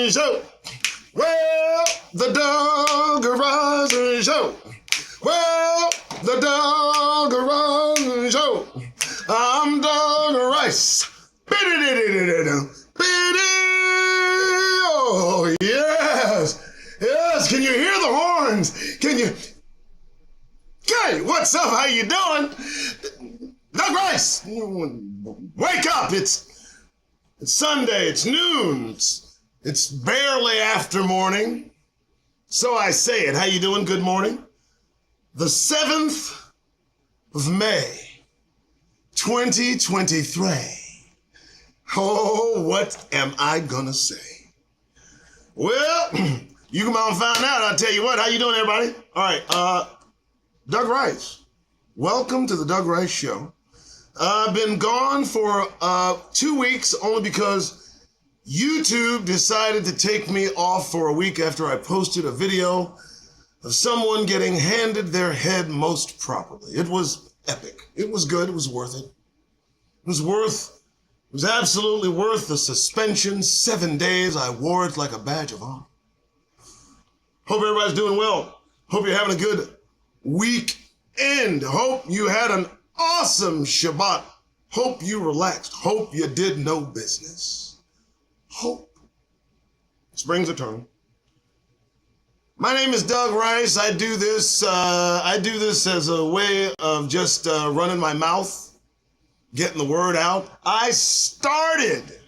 Rising Show. Well, the Doug Rising Show. Well, the Doug Rising Show. I'm Doug Rice. Oh, yes. Yes, can you hear the horns? Can you? Hey, what's up? How you doing? Doug Rice, wake up. It's Sunday. It's noon. It's barely after morning. So I say it. How you doing? Good morning. The 7th of May, 2023. Oh, what am I gonna say? Well, you come out and find out. I'll tell you what. How you doing, everybody? All right, Doug Rice. Welcome to the Doug Rice Show. I've been gone for 2 weeks only because YouTube decided to take me off for a week after I posted a video of someone getting handed their head most properly. It was epic. It was good. It was worth it. It was absolutely worth the suspension. 7 days. I wore it like a badge of honor. Hope everybody's doing well. Hope you're having a good weekend. Hope you had an awesome Shabbat. Hope you relaxed. Hope you did no business. Hope. Spring's eternal. My name is Doug Rice. I do this as a way of just running my mouth, getting the word out. I started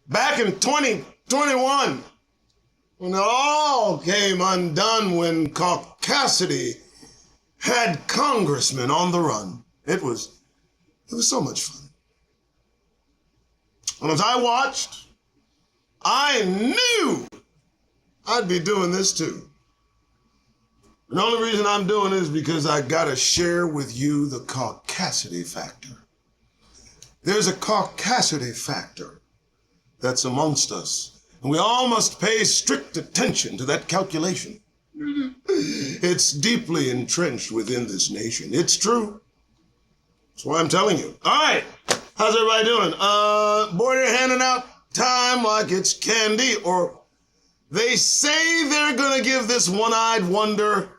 back in 2021 when it all came undone when caucasity had congressmen on the run. It was so much fun. And as I watched, I knew I'd be doing this too. And the only reason I'm doing it is because I gotta share with you the caucasity factor. There's a caucasity factor that's amongst us, and we all must pay strict attention to that calculation. It's deeply entrenched within this nation. It's true. That's why I'm telling you. All right, how's everybody doing? Boy, they're handing out time like it's candy, or they say they're gonna give this one-eyed wonder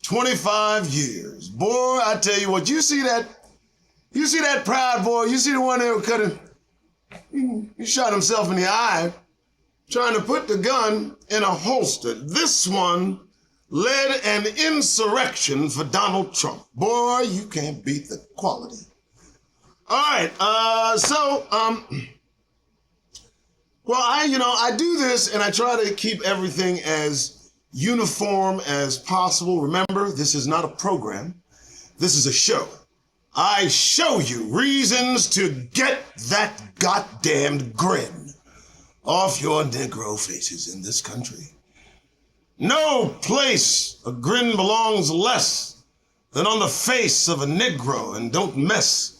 25 years. Boy, I tell you what, you see that proud boy, you see the one that he shot himself in the eye trying to put the gun in a holster. This one led an insurrection for Donald Trump. Boy, you can't beat the quality. All right, well, I do this and I try to keep everything as uniform as possible. Remember, this is not a program. This is a show. I show you reasons to get that goddamned grin off your Negro faces in this country. No place a grin belongs less than on the face of a Negro, and don't mess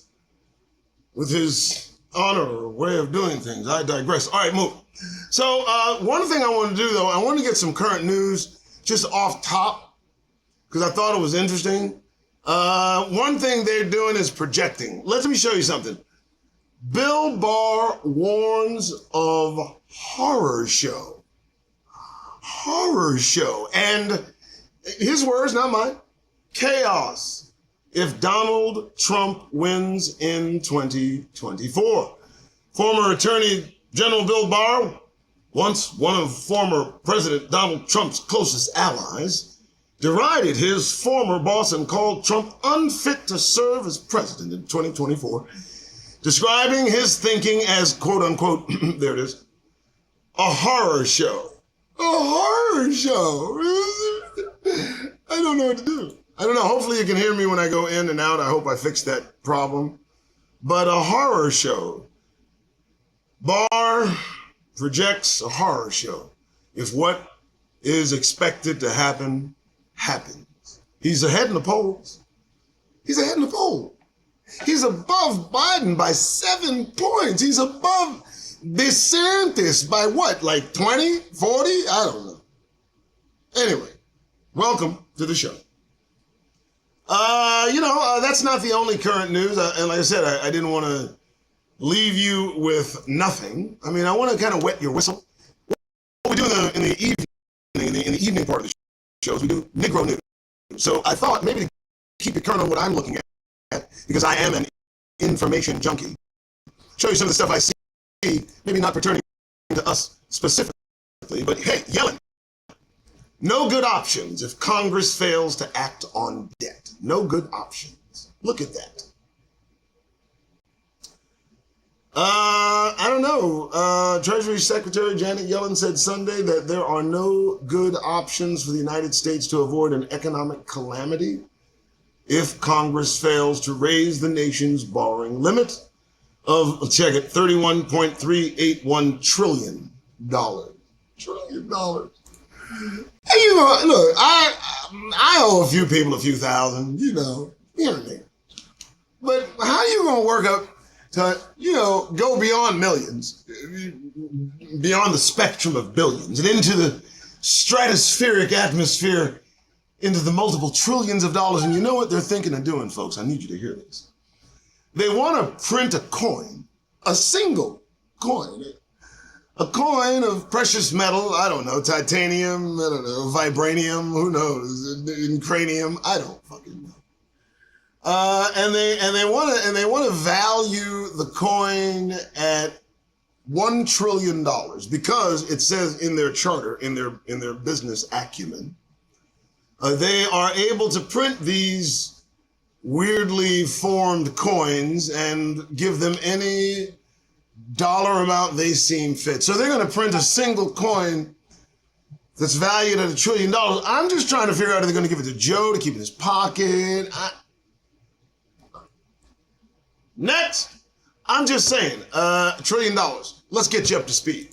with his honor or way of doing things. I digress. All right, move. So one thing I want to do, though, I want to get some current news just off top because I thought it was interesting. One thing they're doing is projecting. Let me show you something. Bill Barr warns of horror show. Horror show. And his words, not mine. Chaos if Donald Trump wins in 2024. Former Attorney General Bill Barr, once one of former President Donald Trump's closest allies, derided his former boss and called Trump unfit to serve as president in 2024, describing his thinking as, quote unquote, there it is, a horror show. A horror show. I don't know what to do. I don't know. Hopefully you can hear me when I go in and out. I hope I fixed that problem. But a horror show. Barr projects a horror show if what is expected to happen happens. He's ahead in the polls. He's ahead in the poll. He's above Biden by 7 points. He's above DeSantis by what, like 20, 40? I don't know. Anyway, welcome to the show. That's not the only current news. And like I said, I didn't want to leave you with nothing. I mean, I want to kind of wet your whistle. in the evening, in the evening part of the shows, we do Negro news. So I thought maybe to keep it current on what I'm looking at, because I am an information junkie, show you some of the stuff I see, maybe not pertaining to us specifically, but hey, yelling. No good options if Congress fails to act on debt. No good options. Look at that. I don't know. Treasury Secretary Janet Yellen said Sunday that there are no good options for the United States to avoid an economic calamity if Congress fails to raise the nation's borrowing limit of, check it, $31.381 trillion. Trillion dollars. Hey, you know, look, I owe a few people a few thousand, you know, here and there. But how you gonna work up to, you know, go beyond millions, beyond the spectrum of billions, and into the stratospheric atmosphere, into the multiple trillions of dollars? And you know what they're thinking of doing, folks? I need you to hear this. They want to print a coin, a single coin, a coin of precious metal, I don't know, titanium, I don't know, vibranium, who knows, cranium, I don't fucking know. And they want to value the coin at $1 trillion because it says in their charter, in their business acumen, they are able to print these weirdly formed coins and give them any dollar amount they seem fit. So they're going to print a single coin that's valued at $1 trillion. I'm just trying to figure out if they're going to give it to Joe to keep in his pocket. Next, I'm just saying, $1 trillion. Let's get you up to speed.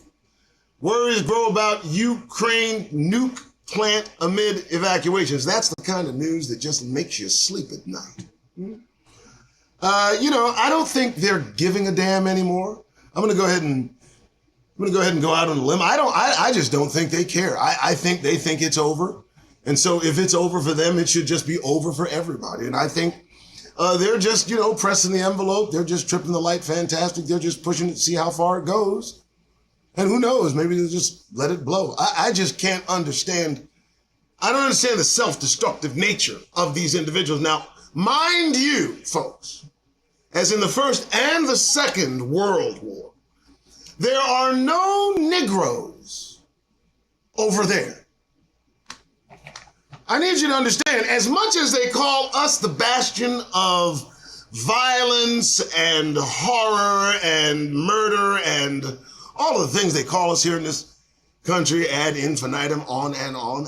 Worries grow about Ukraine nuke plant amid evacuations. That's the kind of news that just makes you sleep at night. You know, I don't think they're giving a damn anymore. I'm gonna go ahead and go out on a limb. I just don't think they care. I think they think it's over. And so if it's over for them, it should just be over for everybody. And I think they're just, you know, pressing the envelope. They're just tripping the light fantastic. They're just pushing it to see how far it goes. And who knows, maybe they'll just let it blow. I just can't understand. I don't understand the self-destructive nature of these individuals. Now, mind you, folks, as in the First and the Second World War, there are no Negroes over there. I need you to understand, as much as they call us the bastion of violence and horror and murder and all of the things they call us here in this country ad infinitum, on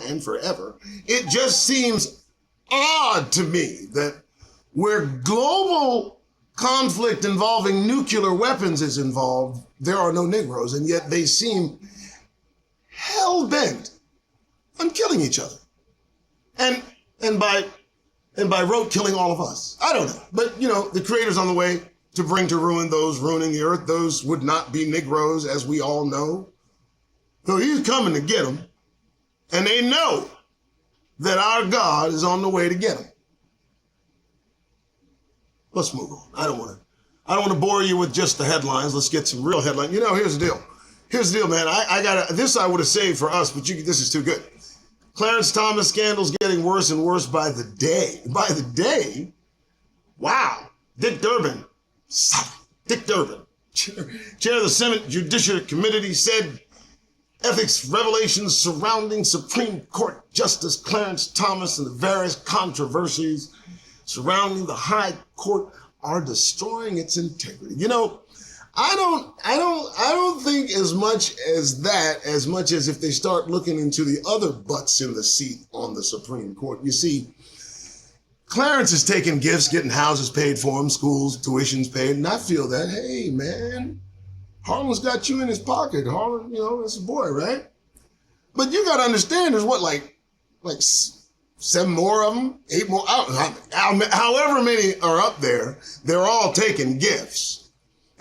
and forever, it just seems odd to me that where global conflict involving nuclear weapons is involved, there are no Negroes, and yet they seem hell-bent on killing each other. And by rote killing all of us. I don't know. But, you know, the Creator's on the way to bring to ruin those ruining the earth. Those would not be Negroes, as we all know. So he's coming to get them. And they know that our God is on the way to get them. Let's move on. I don't want to bore you with just the headlines. Let's get some real headlines. You know, here's the deal. Here's the deal, man. This I would have saved for us, but this is too good. Clarence Thomas scandal's getting worse and worse by the day. By the day? Wow. Dick Durbin, chair of the Senate Judiciary Committee, said ethics revelations surrounding Supreme Court Justice Clarence Thomas and the various controversies surrounding the High Court are destroying its integrity. You know, I don't think as much as if they start looking into the other butts in the seat on the Supreme Court. You see, Clarence is taking gifts, getting houses paid for him, schools, tuitions paid, and I feel that, hey, man, Harlan's got you in his pocket. Harlan, you know, it's a boy, right? But you got to understand, there's what, like 7 more of them, 8 more, however many are up there, they're all taking gifts.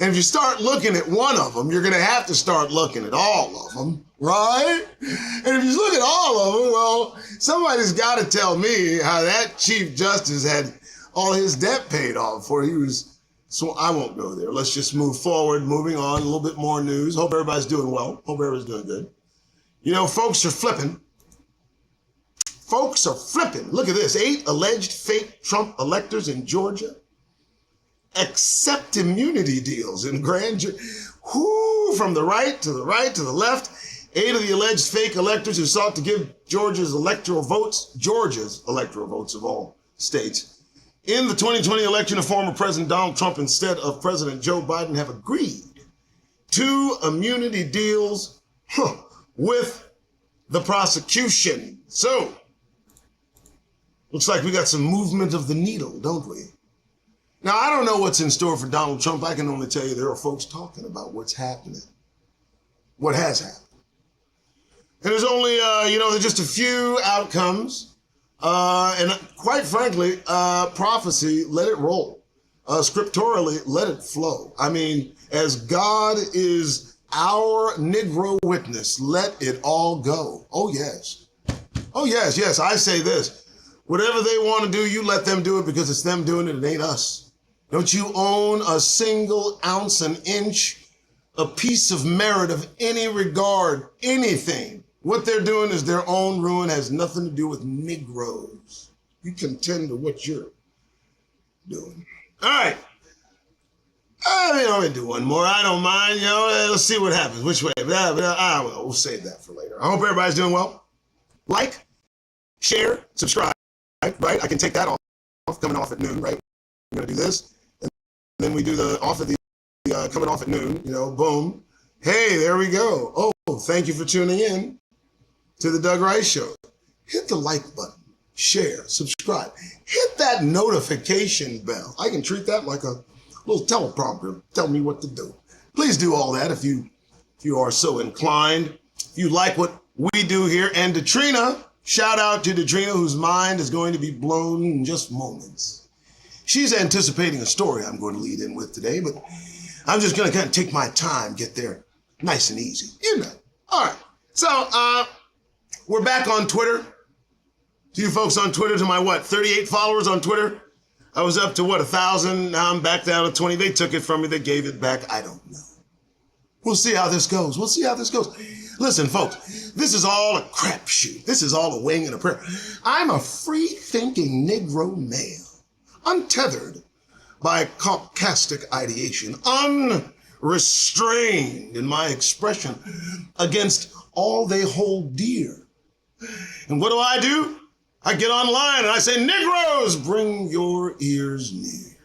And if you start looking at one of them, you're going to have to start looking at all of them, right? And if you look at all of them, well, somebody's got to tell me how that Chief Justice had all his debt paid off before he was, so I won't go there. Let's just move forward, moving on, a little bit more news. Hope everybody's doing well. Hope everybody's doing good. You know, folks are flipping. Folks are flipping. Look at this. 8 alleged fake Trump electors in Georgia accept immunity deals in grand jury. Whoo, from the right to the right to the left. 8 of the alleged fake electors who sought to give Georgia's electoral votes of all states, in the 2020 election of former President Donald Trump instead of President Joe Biden have agreed to immunity deals with the prosecution. So, looks like we got some movement of the needle, don't we? Now, I don't know what's in store for Donald Trump. I can only tell you there are folks talking about what's happening, what has happened. And there's only, there's just a few outcomes. And quite frankly, prophecy, let it roll. Scripturally, let it flow. I mean, as God is our Negro witness, let it all go. Oh, yes. Oh, yes. I say this. Whatever they want to do, you let them do it because it's them doing it. It ain't us. Don't you own a single ounce, an inch, a piece of merit of any regard, anything. What they're doing is their own ruin, has nothing to do with Negroes. You contend to what you're doing. All right. I'll do one more. I don't mind. Let's see what happens. Which way? We'll save that for later. I hope everybody's doing well. Like, share, subscribe. Right? I can take that off, coming off at noon, right? I'm going to do this. And then we do the off at the coming off at noon, boom. Hey, there we go. Oh, thank you for tuning in to the Doug Rice Show. Hit the like button, share, subscribe. Hit that notification bell. I can treat that like a little teleprompter, tell me what to do. Please do all that if you are so inclined. If you like what we do here. And Detrina, shout out to Detrina, whose mind is going to be blown in just moments. She's anticipating a story I'm going to lead in with today, but I'm just going to kind of take my time, get there nice and easy. All right. So, we're back on Twitter. To you folks on Twitter, to my 38 followers on Twitter. I was up to 1,000. Now I'm back down to 20. They took it from me. They gave it back. I don't know. We'll see how this goes. Listen, folks, this is all a crapshoot. This is all a wing and a prayer. I'm a free-thinking Negro male, untethered by Caucasic ideation, unrestrained in my expression against all they hold dear. And what do? I get online and I say, Negroes, bring your ears near.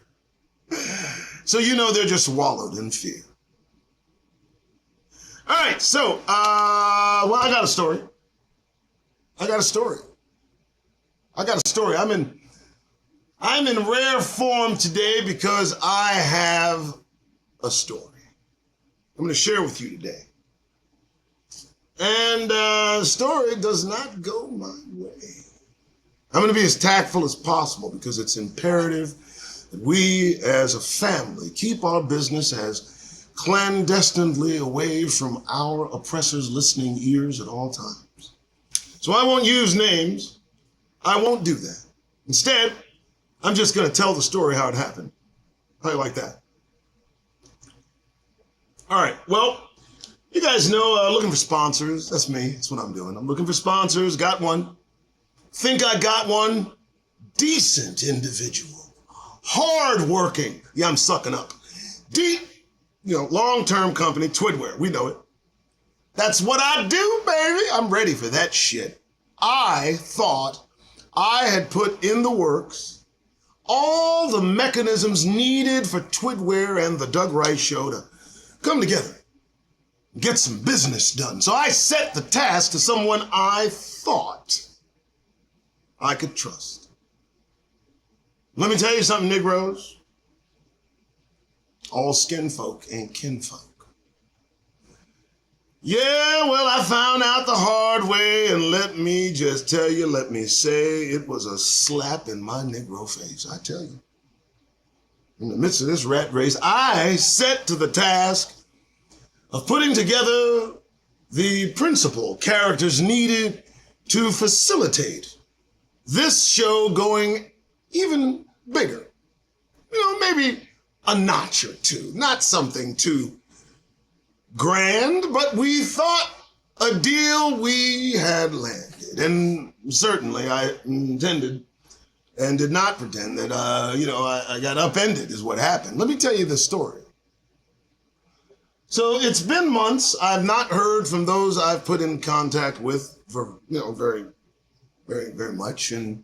So they're just wallowed in fear. All right, so, I got a story. I'm in rare form today because I have a story I'm going to share with you today. And the story does not go my way. I'm going to be as tactful as possible because it's imperative that we as a family keep our business as clandestinely away from our oppressors' listening ears at all times. So I won't use names. I won't do that. Instead, I'm just going to tell the story how it happened. How you like that? All right. Well, you guys know, looking for sponsors. That's me. That's what I'm doing. I'm looking for sponsors. Got one. Think I got one. Decent individual. Hard-working. Yeah, I'm sucking up. Deep, long-term company, Twidware. We know it. That's what I do, baby. I'm ready for that shit. I thought I had put in the works all the mechanisms needed for Twidware and the Doug Rice Show to come together, get some business done. So I set the task to someone I thought I could trust. Let me tell you something, Negroes. All skin folk ain't kinfolk. Yeah, well, I found out the hard way, and let me just tell you, let me say, it was a slap in my Negro face, I tell you. In the midst of this rat race, I set to the task of putting together the principal characters needed to facilitate this show going even bigger. Maybe a notch or two, not something too grand, but we thought a deal we had landed. And certainly I intended and did not pretend that, I got upended is what happened. Let me tell you the story. So it's been months. I've not heard from those I've put in contact with for, very, very, very much. And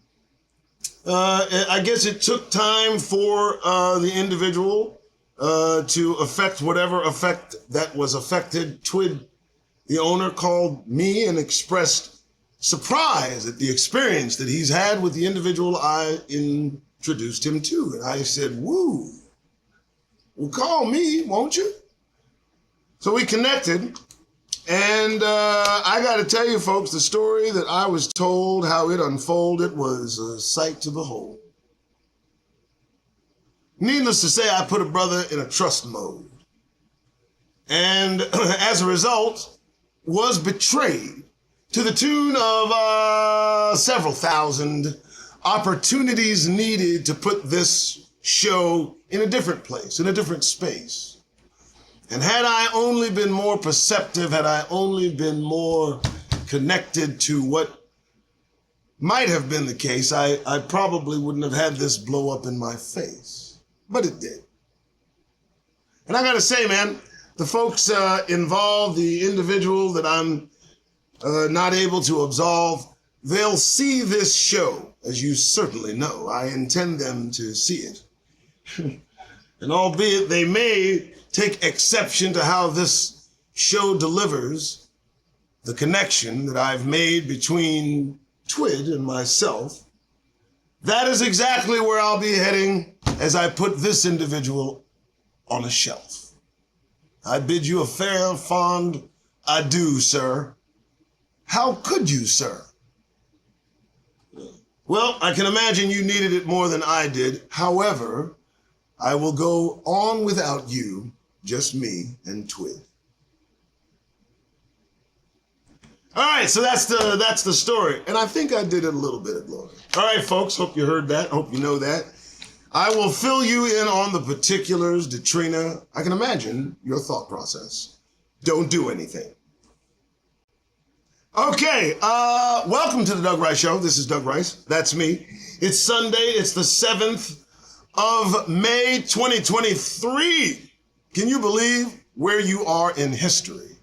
I guess it took time for the individual to affect whatever effect that was affected. Twid, the owner, called me and expressed surprise at the experience that he's had with the individual I introduced him to. And I said, woo, well, call me, won't you? So we connected, and I got to tell you, folks, the story that I was told, how it unfolded, was a sight to behold. Needless to say, I put a brother in a trust mode, and as a result, was betrayed to the tune of several thousand opportunities needed to put this show in a different place, in a different space. And had I only been more perceptive, had I only been more connected to what might have been the case, I probably wouldn't have had this blow up in my face. But it did. And I gotta say, man, the folks involved, the individual that I'm not able to absolve, they'll see this show, as you certainly know. I intend them to see it. And albeit they may take exception to how this show delivers the connection that I've made between Twid and myself, that is exactly where I'll be heading as I put this individual on a shelf. I bid you a fair, fond adieu, sir. How could you, sir? Well, I can imagine you needed it more than I did. However, I will go on without you, just me and Twid. All right, so that's the story. And I think I did it a little bit of glory. All right, folks, hope you heard that. Hope you know that. I will fill you in on the particulars, Detrina. I can imagine your thought process. Don't do anything. Okay, welcome to the Doug Rice Show. This is Doug Rice. That's me. It's Sunday. It's the 7th of May, 2023. Can you believe where you are in history?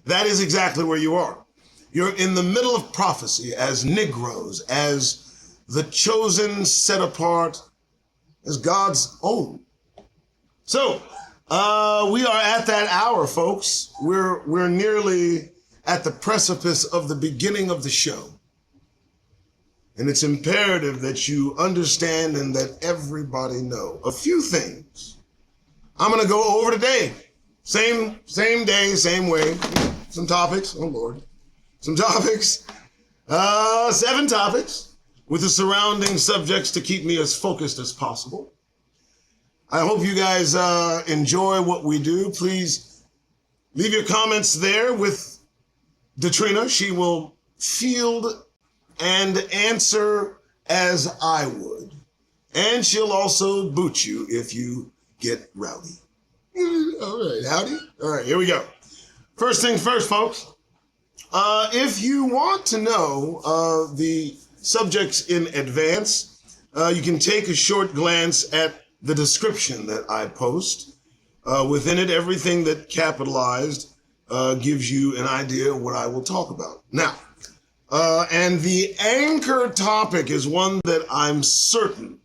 That is exactly where you are. You're in the middle of prophecy as Negroes, as the chosen, set apart, as God's own. So, we are at that hour, folks. We're nearly at the precipice of the beginning of the show. And it's imperative that you understand and that everybody know a few things. I'm going to go over today. Same day, same way. Some topics. Oh, Lord. Some topics. 7 topics with the surrounding subjects to keep me as focused as possible. I hope you guys enjoy what we do. Please leave your comments there with Detrina. She will field and answer as I would. And she'll also boot you if you get rowdy. All right, howdy? All right, here we go. First things first, folks. If you want to know the subjects in advance, you can take a short glance at the description that I post. Within it, everything that capitalized gives you an idea of what I will talk about. Now, and the anchor topic is one that I'm certain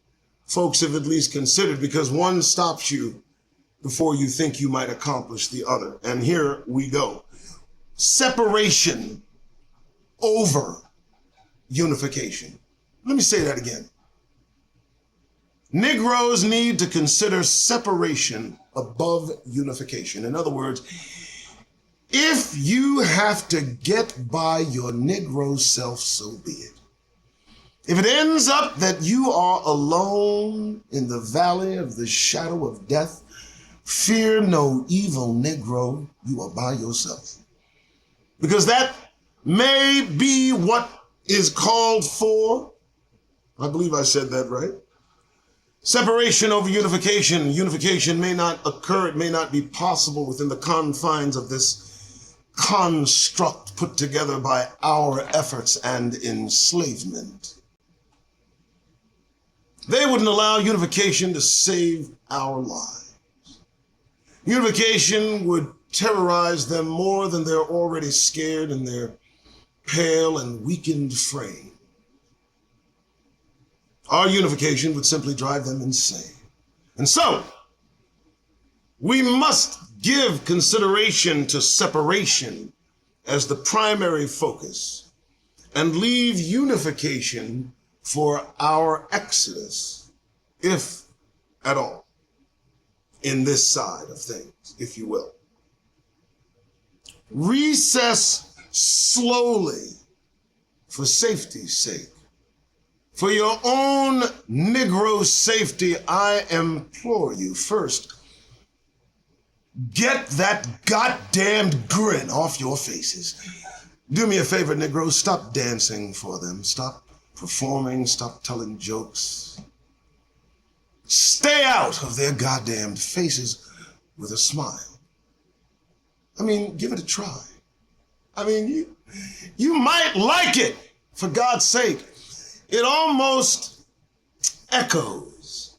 folks have at least considered, because one stops you before you think you might accomplish the other. And here we go. Separation over unification. Let me say that again. Negroes need to consider separation above unification. In other words, if you have to get by your Negro self, so be it. If it ends up that you are alone in the valley of the shadow of death, fear no evil, Negro, you are by yourself. Because that may be what is called for. I believe I said that right. Separation over unification. Unification may not occur. It may not be possible within the confines of this construct put together by our efforts and enslavement. They wouldn't allow unification to save our lives. Unification would terrorize them more than they're already scared in their pale and weakened frame. Our unification would simply drive them insane. And so, we must give consideration to separation as the primary focus and leave unification for our exodus, if at all, in this side of things, if you will. Recess slowly for safety's sake. For your own Negro safety, I implore you, first, get that goddamned grin off your faces. Do me a favor, Negroes, stop dancing for them. Stop performing, stop telling jokes. Stay out of their goddamned faces with a smile. I mean, give it a try. I mean, you might like it, for God's sake. It almost echoes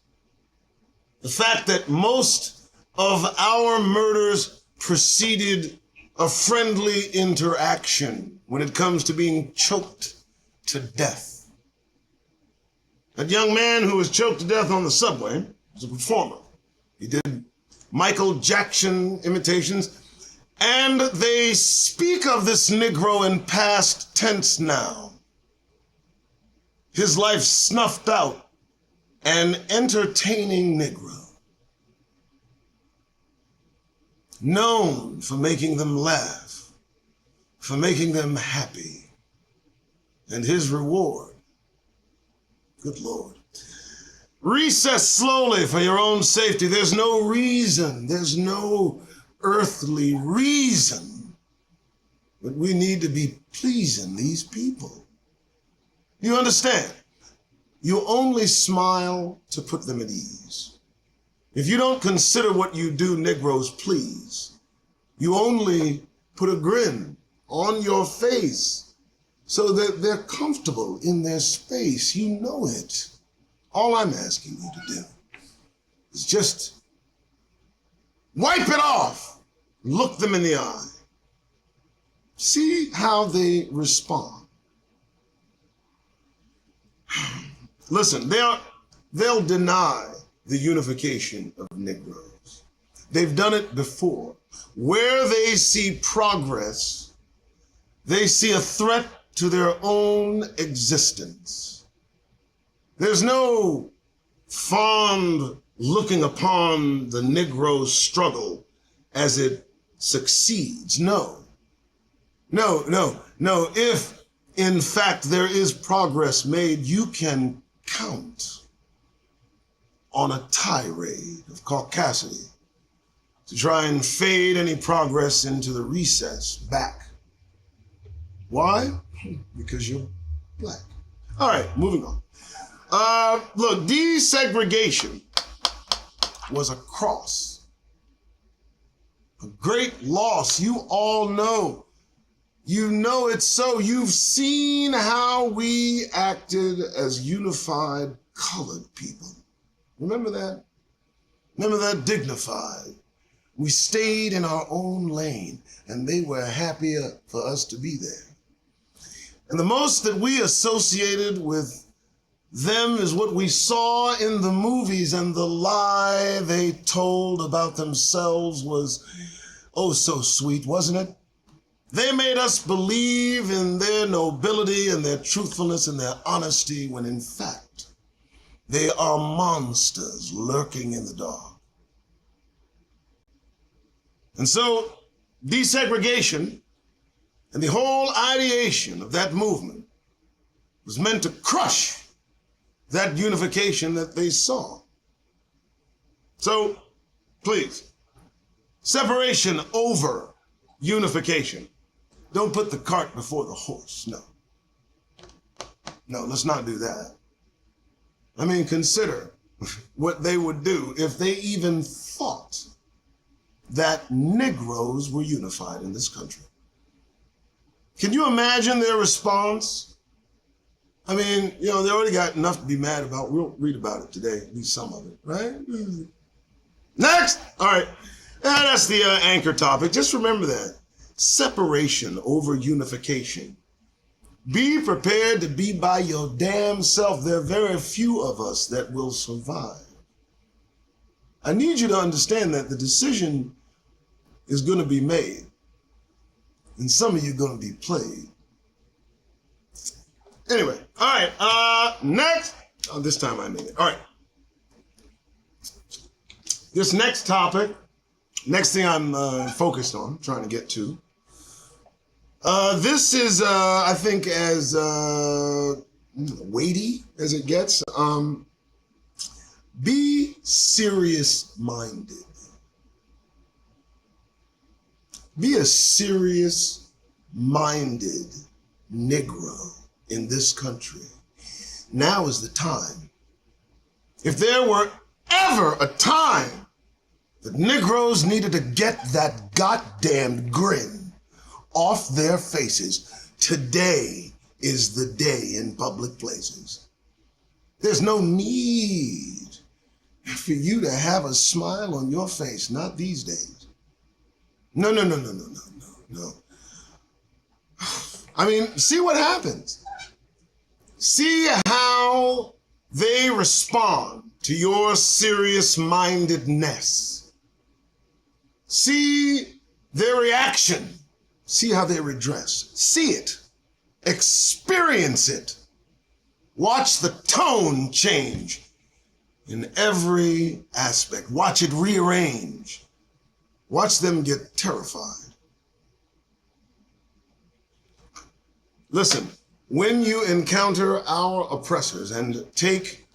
the fact that most of our murders preceded a friendly interaction when it comes to being choked to death. That young man who was choked to death on the subway was a performer. He did Michael Jackson imitations, and they speak of this Negro in past tense now. His life snuffed out, an entertaining Negro, known for making them laugh, for making them happy, and his reward, good Lord. Recess slowly for your own safety. There's no reason, there's no earthly reason, but we need to be pleasing these people. You understand? You only smile to put them at ease. If you don't consider what you do Negroes please, you only put a grin on your face so that they're comfortable in their space. You know it. All I'm asking you to do is just wipe it off, look them in the eye, see how they respond. Listen, they'll deny the unification of Negroes. They've done it before. Where they see progress, they see a threat to their own existence. There's no fond looking upon the Negro struggle as it succeeds. No. If, in fact, there is progress made, you can count on a tirade of caucasity to try and fade any progress into the recess back. Why? Because you're black. All right, moving on. Look, desegregation was a cross, a great loss. You all know. You know it's so. You've seen how we acted as unified colored people. Remember that? Remember that? Dignified. We stayed in our own lane, and they were happier for us to be there. And the most that we associated with them is what we saw in the movies, and the lie they told about themselves was, oh, so sweet, wasn't it? They made us believe in their nobility and their truthfulness and their honesty, when in fact, they are monsters lurking in the dark. And so, desegregation and the whole ideation of that movement was meant to crush that unification that they saw. So, please, separation over unification. Don't put the cart before the horse, no. No, let's not do that. I mean, consider what they would do if they even thought that Negroes were unified in this country. Can you imagine their response? I mean, you know, they already got enough to be mad about. We'll read about it today, at least some of it, right? Next! All right. Yeah, that's the anchor topic. Just remember that. Separation over unification. Be prepared to be by your damn self. There are very few of us that will survive. I need you to understand that the decision is going to be made, and some of you are going to be played. Anyway, all right, next. Oh, this time I made it. All right. This next topic, next thing I'm focused on, trying to get to. This is, I think, as weighty as it gets. Be serious-minded. Be a serious-minded Negro in this country. Now is the time. If there were ever a time that Negroes needed to get that goddamn grin off their faces, today is the day in public places. There's no need for you to have a smile on your face, not these days. No. I mean, see what happens. See how they respond to your serious-mindedness. See their reaction. See how they redress. See it. Experience it. Watch the tone change in every aspect. Watch it rearrange. Watch them get terrified. Listen, when you encounter our oppressors, and take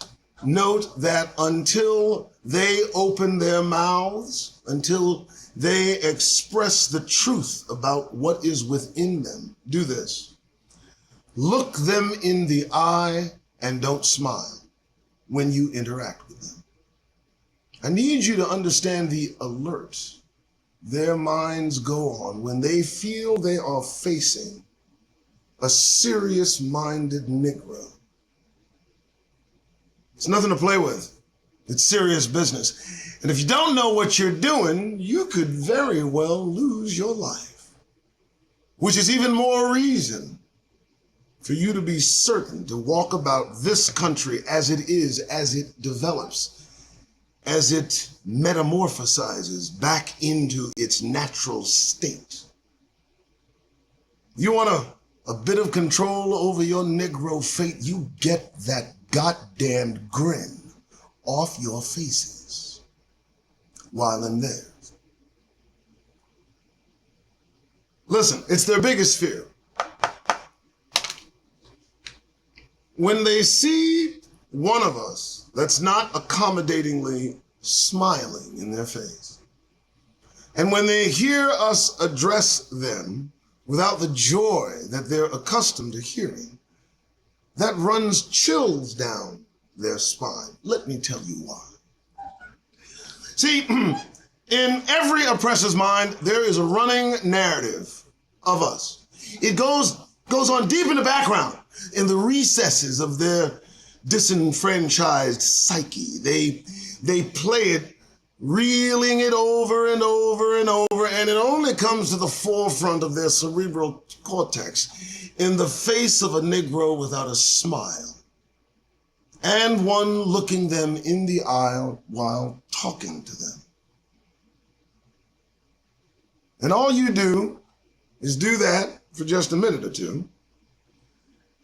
note that until they open their mouths, until they express the truth about what is within them, do this. Look them in the eye and don't smile when you interact with them. I need you to understand the alert their minds go on when they feel they are facing a serious-minded Negro. It's nothing to play with. It's serious business. And if you don't know what you're doing, you could very well lose your life, which is even more reason for you to be certain to walk about this country as it is, as it develops, as it metamorphosizes back into its natural state. You want a bit of control over your Negro fate, you get that goddamn grin off your faces while in theirs. Listen, it's their biggest fear. When they see one of us that's not accommodatingly smiling in their face, and when they hear us address them without the joy that they're accustomed to hearing, that runs chills down their spine. Let me tell you why. See, in every oppressor's mind, there is a running narrative of us. It goes on deep in the background, in the recesses of their disenfranchised psyche. They play it, reeling it over and over and over, and it only comes to the forefront of their cerebral cortex in the face of a Negro without a smile, and one looking them in the eye while talking to them. And all you do is do that for just a minute or two,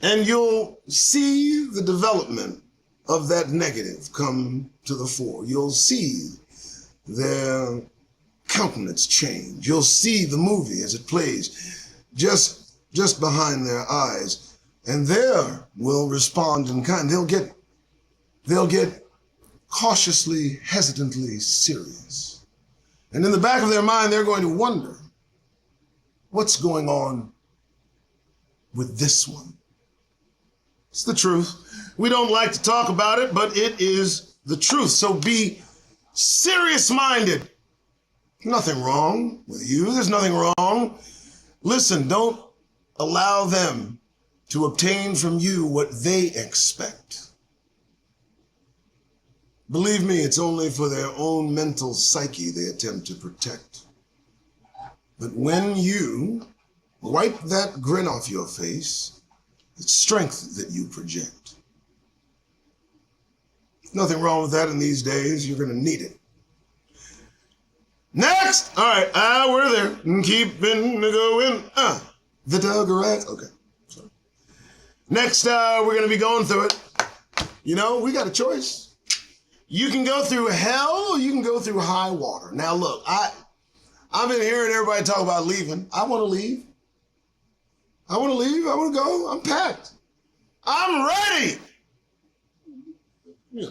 and you'll see the development of that negative come to the fore. You'll see their countenance change. You'll see the movie as it plays just behind their eyes, and there will respond in kind. They'll get cautiously, hesitantly serious. And in the back of their mind, they're going to wonder, what's going on with this one? It's the truth. We don't like to talk about it, but it is the truth. So be serious-minded. Nothing wrong with you. There's nothing wrong. Listen, don't allow them to obtain from you what they expect. Believe me, it's only for their own mental psyche they attempt to protect. But when you wipe that grin off your face, it's strength that you project. Nothing wrong with that in these days. You're going to need it. Next! All right, we're there. Keeping going. The Dougriceshow. Okay. Sorry. Next, we're going to be going through it. You know, we got a choice. You can go through hell or you can go through high water. Now, look, I've been hearing everybody talk about leaving. I want to leave. I want to leave. I want to go. I'm packed. I'm ready. Yeah.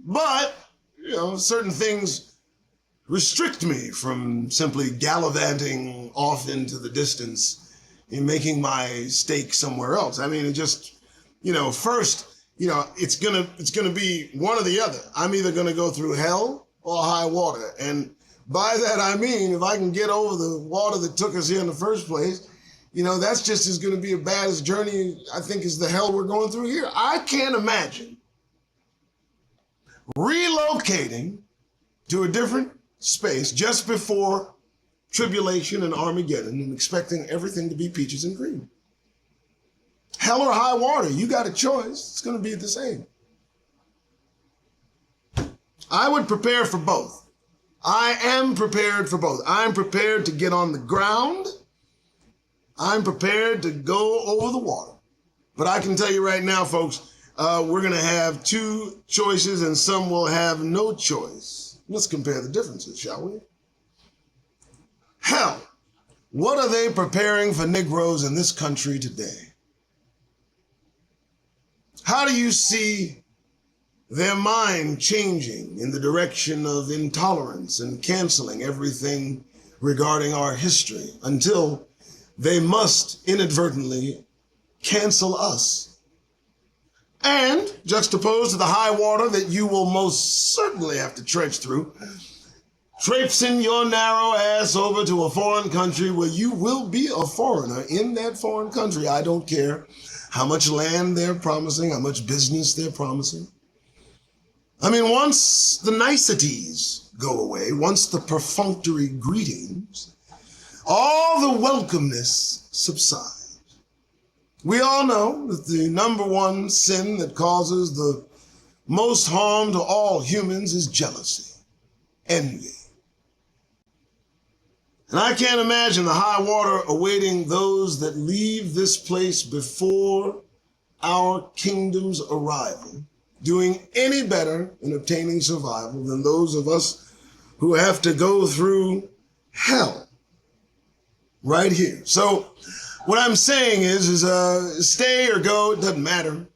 But, you know, certain things restrict me from simply gallivanting off into the distance and making my stake somewhere else. I mean, it just, you know, first, you know, it's gonna be one or the other. I'm either gonna go through hell or high water. And by that I mean, if I can get over the water that took us here in the first place, you know, that's just as gonna be a bad as journey, I think, as the hell we're going through here. I can't imagine relocating to a different space just before tribulation and Armageddon and expecting everything to be peaches and cream. Hell or high water, you got a choice. It's going to be the same. I would prepare for both. I am prepared for both. I'm prepared to get on the ground. I'm prepared to go over the water. But I can tell you right now, folks, we're going to have two choices and some will have no choice. Let's compare the differences, shall we? Hell, what are they preparing for Negroes in this country today? How do you see their mind changing in the direction of intolerance and canceling everything regarding our history until they must inadvertently cancel us? And juxtaposed to the high water that you will most certainly have to trudge through, traipsing your narrow ass over to a foreign country where you will be a foreigner in that foreign country. I don't care how much land they're promising, how much business they're promising. I mean, once the niceties go away, once the perfunctory greetings, all the welcomeness subsides. We all know that the number one sin that causes the most harm to all humans is jealousy, envy. And I can't imagine the high water awaiting those that leave this place before our kingdom's arrival, doing any better in obtaining survival than those of us who have to go through hell right here. So what I'm saying is stay or go, it doesn't matter.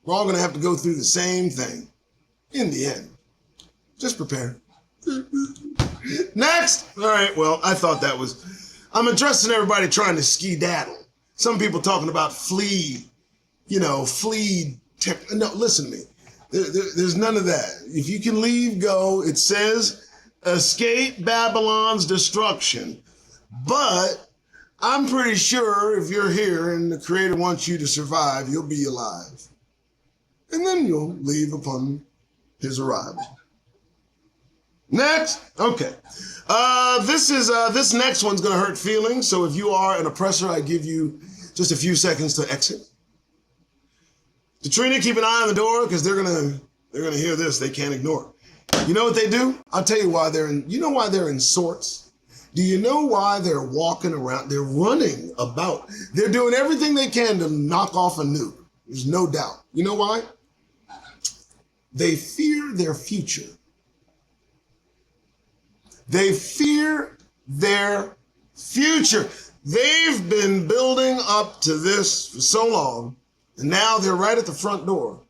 We're all going to have to go through the same thing in the end. Just prepare. Next. All right, well, I thought that was, I'm addressing everybody trying to ski-daddle. Some people talking about flee. No, listen to me. There's none of that. If you can leave, go. It says, escape Babylon's destruction. But I'm pretty sure if you're here and the Creator wants you to survive, you'll be alive. And then you'll leave upon his arrival. Next. Okay. This next one's going to hurt feelings. So if you are an oppressor, I give you just a few seconds to exit. Katrina, keep an eye on the door because they're gonna hear this. They can't ignore it. You know what they do? I'll tell you why you know why they're in sorts? Do you know why they're walking around? They're running about. They're doing everything they can to knock off a nuke. There's no doubt. You know why? They fear their future. They fear their future. They've been building up to this for so long, and now they're right at the front door.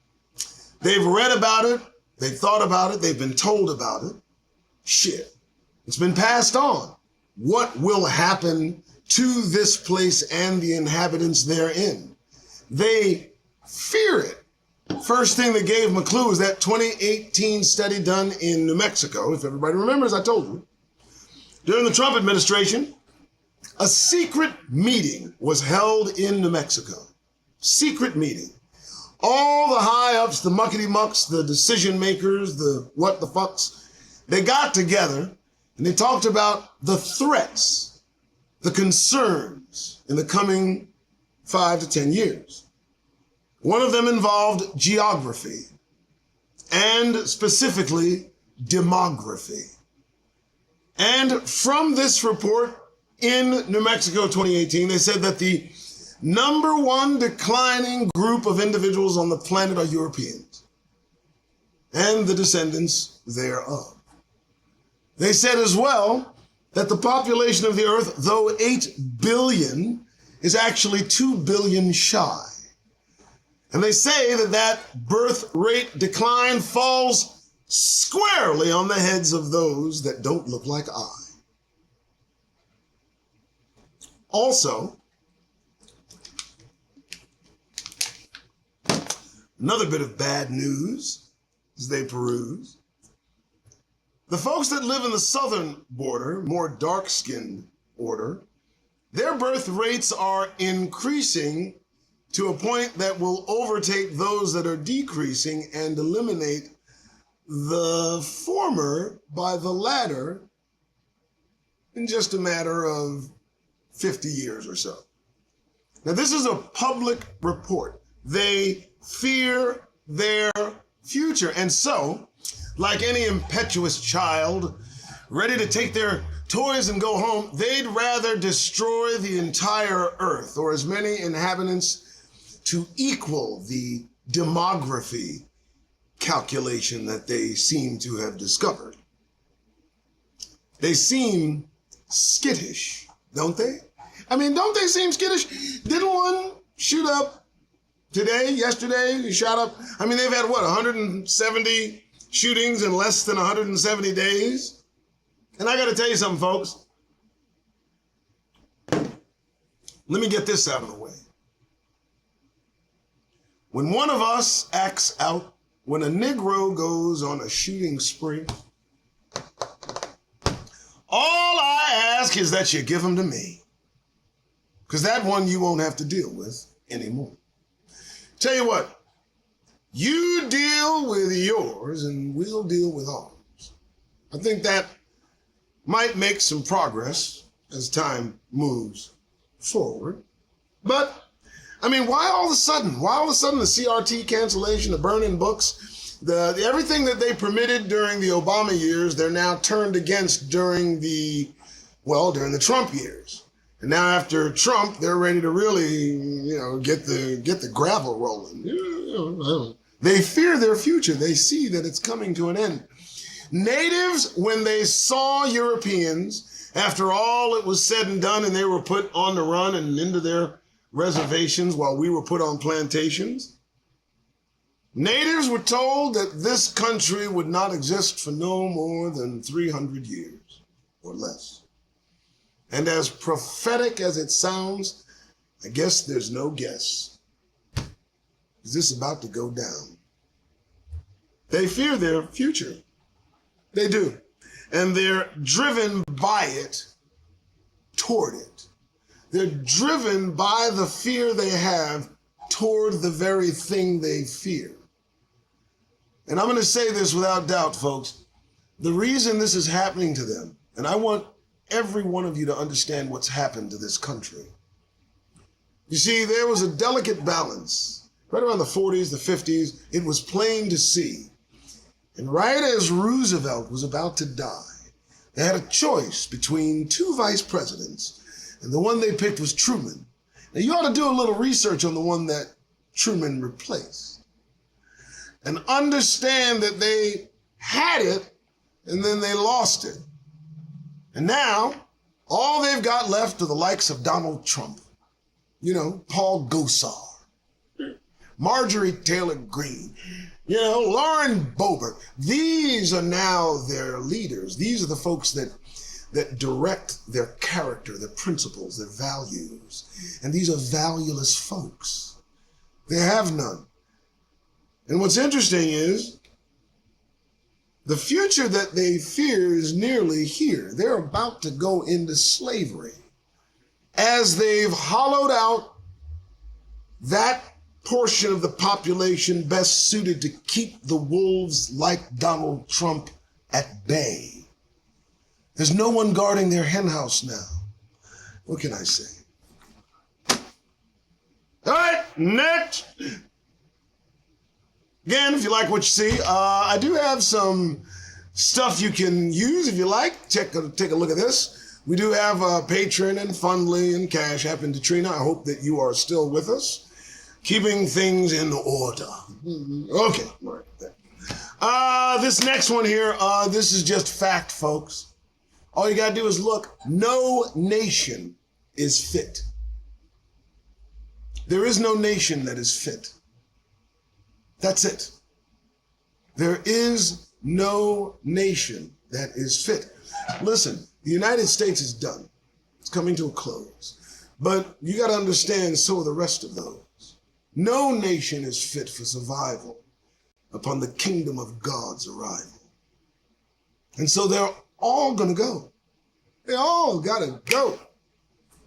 They've read about it. They've thought about it. They've been told about it. Shit. It's been passed on. What will happen to this place and the inhabitants therein? They fear it. First thing that gave them a clue is that 2018 study done in New Mexico. If everybody remembers, I told you. During the Trump administration, A secret meeting was held in New Mexico. Secret meeting. All the high-ups, the muckety-mucks, the decision-makers, the what-the-fucks, they got together and they talked about the threats, the concerns in the coming 5 to 10 years. One of them involved geography and specifically demography. And from this report in New Mexico 2018, they said that the number one declining group of individuals on the planet are Europeans and the descendants thereof. They said as well that the population of the earth, though 8 billion, is actually 2 billion shy. And they say that that birth rate decline falls squarely on the heads of those that don't look like I. Also, another bit of bad news as they peruse. The folks that live in the southern border, more dark-skinned order, their birth rates are increasing to a point that will overtake those that are decreasing and eliminate the former by the latter in just a matter of 50 years or so. Now, this is a public report. They fear their future. And so, like any impetuous child ready to take their toys and go home, they'd rather destroy the entire earth or as many inhabitants to equal the demography calculation that they seem to have discovered. They seem skittish, don't they? I mean, don't they seem skittish? Didn't one shoot up today, yesterday? He shot up. I mean, they've had, what, 170 shootings in less than 170 days? And I got to tell you something, folks. Let me get this out of the way. When one of us acts out, when a Negro goes on a shooting spree, all I ask is that you give them to me. Because that one you won't have to deal with anymore. Tell you what, you deal with yours and we'll deal with ours. I think that might make some progress as time moves forward. But, I mean, why all of a sudden the CRT cancellation, the burning books, everything that they permitted during the Obama years, they're now turned against during the Trump years. And now after Trump, they're ready to really, get the gravel rolling. They fear their future. They see that it's coming to an end. Natives, when they saw Europeans, after all it was said and done and they were put on the run and into their reservations while we were put on plantations, natives were told that this country would not exist for no more than 300 years or less. And as prophetic as it sounds, I guess there's no guess. Is this about to go down? They fear their future. They do. And they're driven by it, toward it. They're driven by the fear they have toward the very thing they fear. And I'm going to say this without doubt, folks. The reason this is happening to them, and I want every one of you to understand what's happened to this country. You see, there was a delicate balance. Right around the 40s, the 50s, it was plain to see. And right as Roosevelt was about to die, they had a choice between two vice presidents, and the one they picked was Truman. Now, you ought to do a little research on the one that Truman replaced and understand that they had it and then they lost it. And now, all they've got left are the likes of Donald Trump, Paul Gosar, Marjorie Taylor Greene, Lauren Boebert. These are now their leaders. These are the folks that direct their character, their principles, their values. And these are valueless folks. They have none. And what's interesting is, the future that they fear is nearly here. They're about to go into slavery. as they've hollowed out that portion of the population best suited to keep the wolves like Donald Trump at bay. There's no one guarding their henhouse now. What can I say? All right, next. Again, if you like what you see, I do have some stuff you can use if you like. Take a look at this. We do have Patreon and Fundly and CashApp and Katrina. I hope that you are still with us, keeping things in order. Okay, all right. This next one here, this is just fact, folks. All you gotta do is look. No nation is fit. There is no nation that is fit. That's it. There is no nation that is fit. Listen, the United States is done. It's coming to a close. But you got to understand, so are the rest of those. No nation is fit for survival upon the kingdom of God's arrival. And so they're all going to go. They all got to go.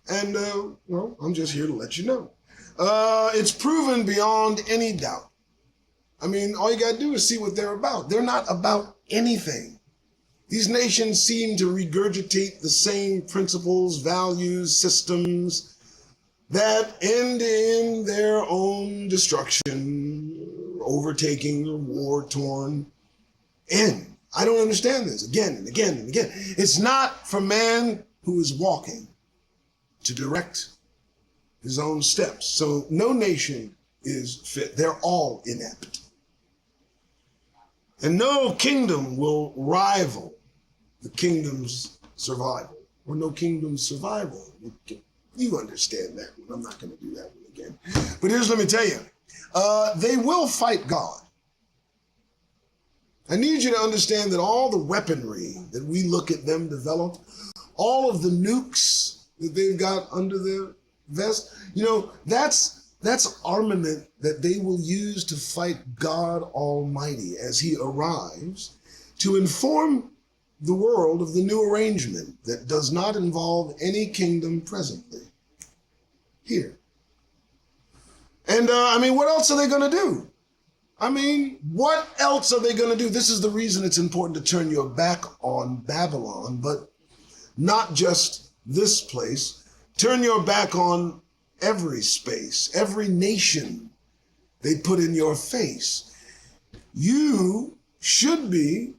And, well, I'm just here to let you know. It's proven beyond any doubt. I mean, all you got to do is see what they're about. They're not about anything. These nations seem to regurgitate the same principles, values, systems that end in their own destruction, overtaking, or war-torn end. I don't understand this again and again and again. It's not for man who is walking to direct his own steps. So no nation is fit. They're all inept. And no kingdom will rival the kingdom's survival, or no kingdom's survival. You understand that one. I'm not going to do that one again. But let me tell you, they will fight God. I need you to understand that all the weaponry that we look at them develop, all of the nukes that they've got under their vest, you know, that's armament that they will use to fight God Almighty as he arrives to inform the world of the new arrangement that does not involve any kingdom presently here. And I mean, what else are they going to do? I mean, what else are they going to do? This is the reason it's important to turn your back on Babylon, but not just this place. Turn your back on every space, every nation they put in your face. You should be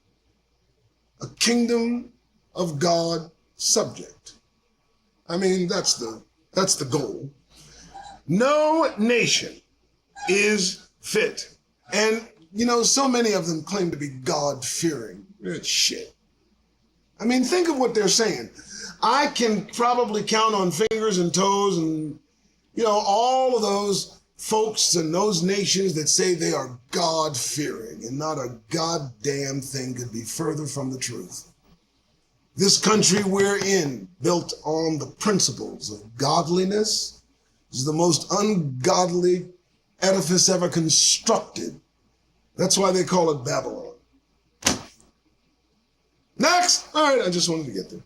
a kingdom of God subject. I mean, that's the goal. No nation is fit. And, you know, so many of them claim to be God-fearing. It's shit. I mean, think of what they're saying. I can probably count on fingers and toes and, you know, all of those folks and those nations that say they are God-fearing, and not a goddamn thing could be further from the truth. This country we're in, built on the principles of godliness, is the most ungodly edifice ever constructed. That's why they call it Babylon. Next! All right, I just wanted to get there.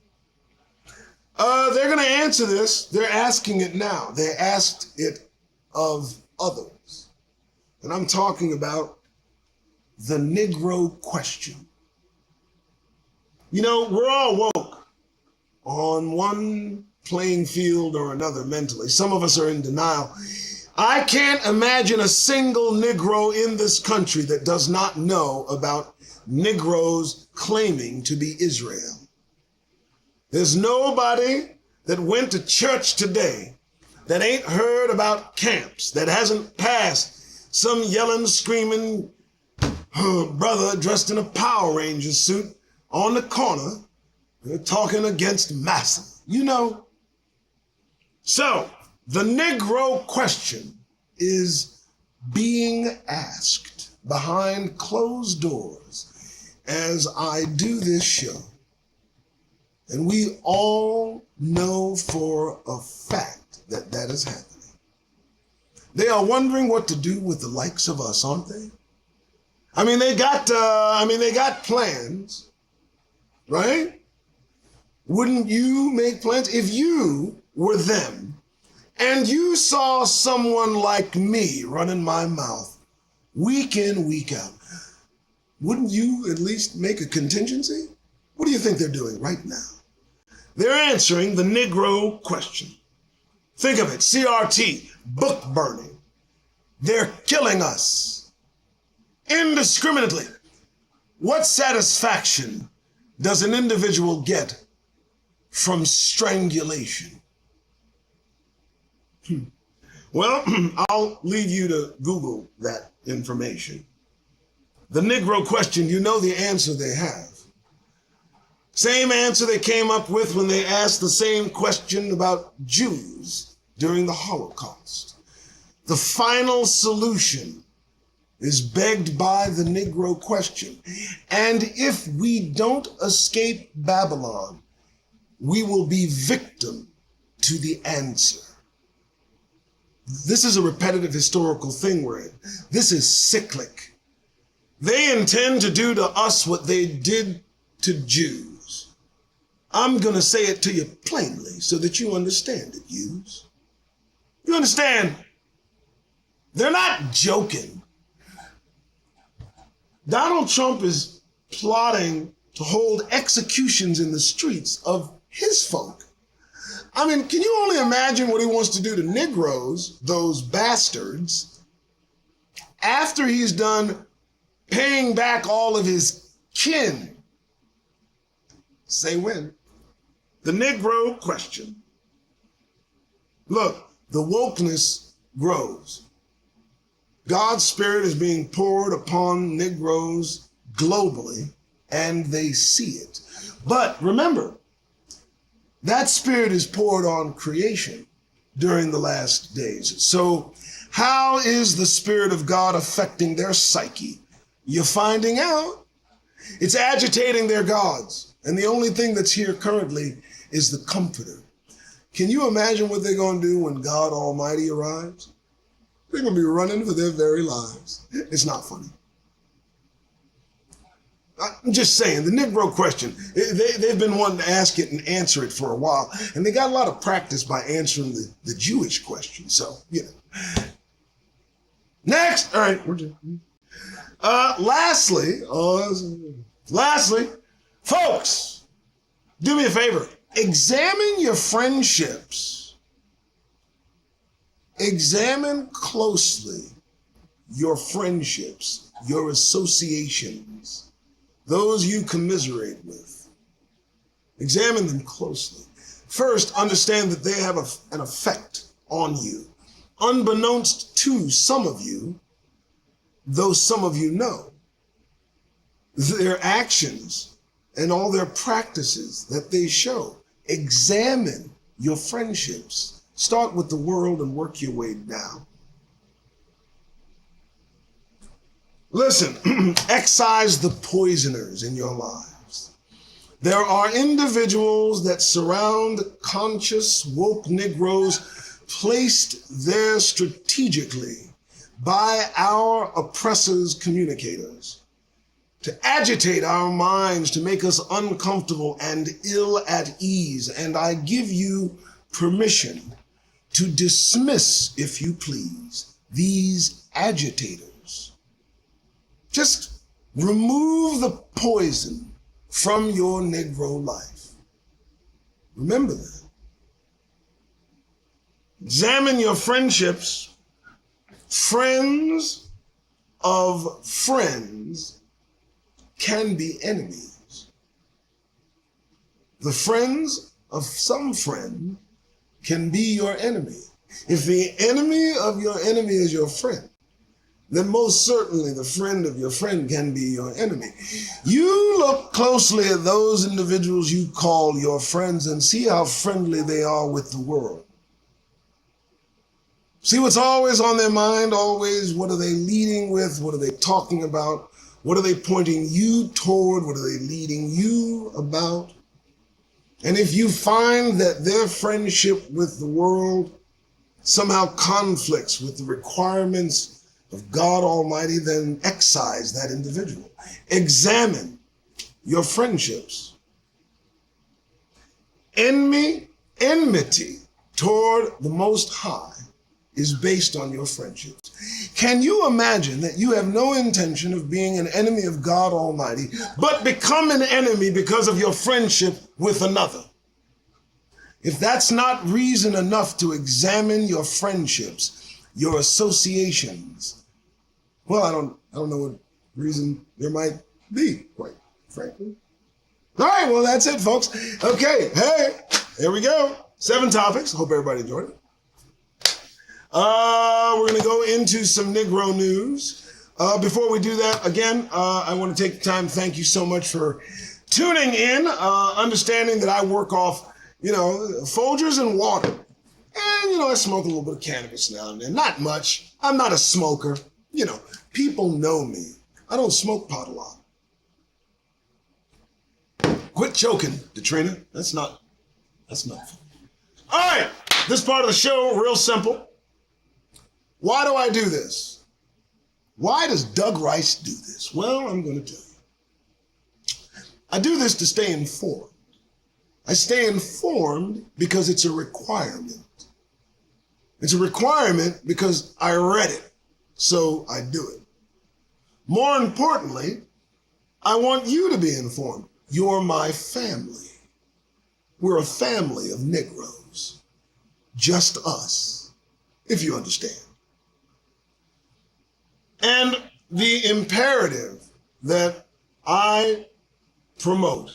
They're going to answer this. They're asking it now. They asked it of others. And I'm talking about the Negro Question. You know, we're all woke on one playing field or another mentally. Some of us are in denial. I can't imagine a single Negro in this country that does not know about Negroes claiming to be Israel. There's nobody that went to church today that ain't heard about camps, that hasn't passed some yelling, screaming brother dressed in a Power Ranger suit on the corner talking against massa, you know. So the Negro Question is being asked behind closed doors as I do this show. And we all know for a fact that that is happening. They are wondering what to do with the likes of us, aren't they? I mean, they got plans, right? Wouldn't you make plans? If you were them, and you saw someone like me running my mouth week in, week out, wouldn't you at least make a contingency? What do you think they're doing right now? They're answering the Negro question. Think of it, CRT, book burning. They're killing us indiscriminately. What satisfaction does an individual get from strangulation? Well, I'll leave you to Google that information. The Negro question, you know the answer they have. Same answer they came up with when they asked the same question about Jews during the Holocaust. The final solution is begged by the Negro question. And if we don't escape Babylon, we will be victim to the answer. This is a repetitive historical thing we're in. This is cyclic. They intend to do to us what they did to Jews. I'm going to say it to you plainly so that you understand it, Jews. You understand? They're not joking. Donald Trump is plotting to hold executions in the streets of his folk. I mean, can you only imagine what he wants to do to Negroes, those bastards, after he's done paying back all of his kin? Say when. The Negro question. Look, the wokeness grows. God's spirit is being poured upon Negroes globally, and they see it. But remember, that spirit is poured on creation during the last days. So how is the Spirit of God affecting their psyche? You're finding out. It's agitating their gods. And the only thing that's here currently is the Comforter. Can you imagine what they're going to do when God Almighty arrives? They're going to be running for their very lives. It's not funny. I'm just saying, the Negro question, they've been wanting to ask it and answer it for a while, and they got a lot of practice by answering the Jewish question. So, you know. Next, all right. Lastly, folks, do me a favor. Examine your friendships. Examine closely your friendships, your associations, those you commiserate with. Examine them closely. First, understand that they have an effect on you. Unbeknownst to some of you, though some of you know, their actions and all their practices that they show. Examine your friendships. Start with the world and work your way down. Listen, excise the poisoners in your lives. There are individuals that surround conscious, woke Negroes placed there strategically by our oppressors' communicators to agitate our minds, to make us uncomfortable and ill at ease. And I give you permission to dismiss, if you please, these agitators. Just remove the poison from your Negro life. Remember that. Examine your friendships. Friends of friends can be enemies. The friends of some friend can be your enemy. If the enemy of your enemy is your friend, then most certainly the friend of your friend can be your enemy. You look closely at those individuals you call your friends and see how friendly they are with the world. See what's always on their mind, always what are they leading with, what are they talking about, what are they pointing you toward, what are they leading you about? And if you find that their friendship with the world somehow conflicts with the requirements of God Almighty, then excise that individual. Examine your friendships. Enmity toward the Most High is based on your friendships. Can you imagine that you have no intention of being an enemy of God Almighty, but become an enemy because of your friendship with another? If that's not reason enough to examine your friendships, your associations, well, I don't know what reason there might be, quite frankly. All right, well, that's it, folks. Okay, hey, here we go. 7 topics. Hope everybody enjoyed it. We're going to go into some Negro news. Before we do that, again, I want to take the time to thank you so much for tuning in, understanding that I work off, Folgers and water. And, I smoke a little bit of cannabis now and then. Not much. I'm not a smoker. People know me. I don't smoke pot a lot. Quit choking, Detrina. That's not fun. All right, this part of the show, real simple. Why do I do this? Why does Doug Rice do this? Well, I'm going to tell you. I do this to stay informed. I stay informed because it's a requirement. It's a requirement because I read it, so I do it. More importantly, I want you to be informed. You're my family. We're a family of Negroes. Just us, if you understand. And the imperative that I promote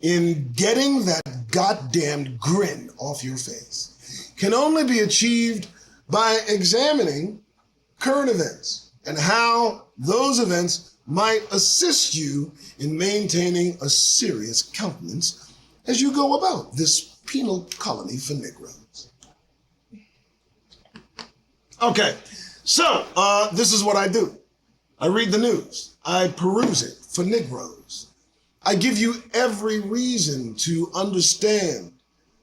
in getting that goddamn grin off your face can only be achieved by examining current events and how those events might assist you in maintaining a serious countenance as you go about this penal colony for Negroes. Okay, so this is what I do. I read the news. I peruse it for Negroes. I give you every reason to understand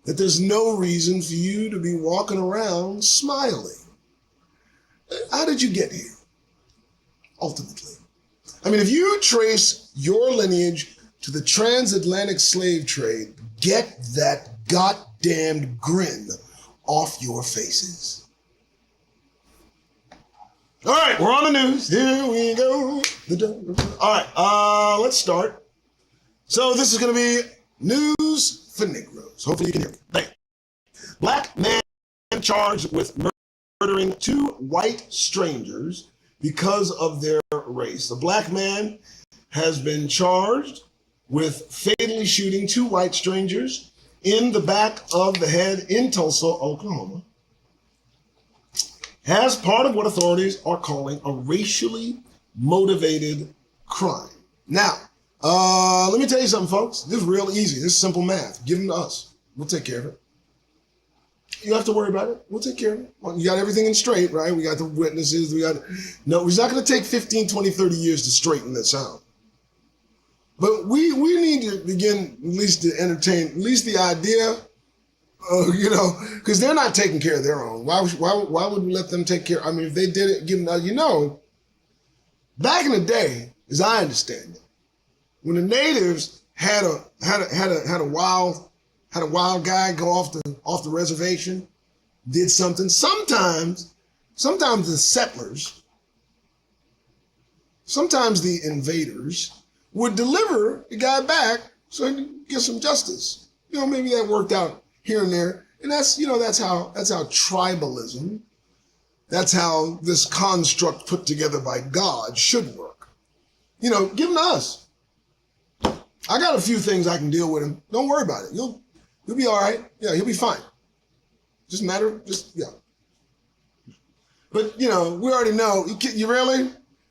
that there's no reason for you to be walking around smiling. How did you get here? Ultimately. I mean, if you trace your lineage to the transatlantic slave trade, get that goddamn grin off your faces. All right, we're on the news. Here we go. All right, let's start. So this is going to be news for Negroes. Hopefully you can hear me. Bam. Black man charged with murdering 2 white strangers because of their race. A black man has been charged with fatally shooting 2 white strangers in the back of the head in Tulsa, Oklahoma, as part of what authorities are calling a racially motivated crime. Now, let me tell you something, folks. This is real easy. This is simple math. Give them to us. We'll take care of it. You don't have to worry about it. We'll take care of it. Well, you got everything in straight, right? We got the witnesses. No, it's not going to take 15, 20, 30 years to straighten this out. But we need to begin at least to entertain, at least the idea, because they're not taking care of their own. Why would we let them take care? I mean, if they did it, give them, back in the day, as I understand it, when the natives had a wild guy go off the reservation, did something. Sometimes the settlers, sometimes the invaders would deliver the guy back so he could get some justice. Maybe that worked out here and there. And that's how tribalism, that's how this construct put together by God should work. Give them to us. I got a few things I can deal with him. Don't worry about it. You'll be all right. Yeah, he'll be fine. Yeah. But, we already know. You really?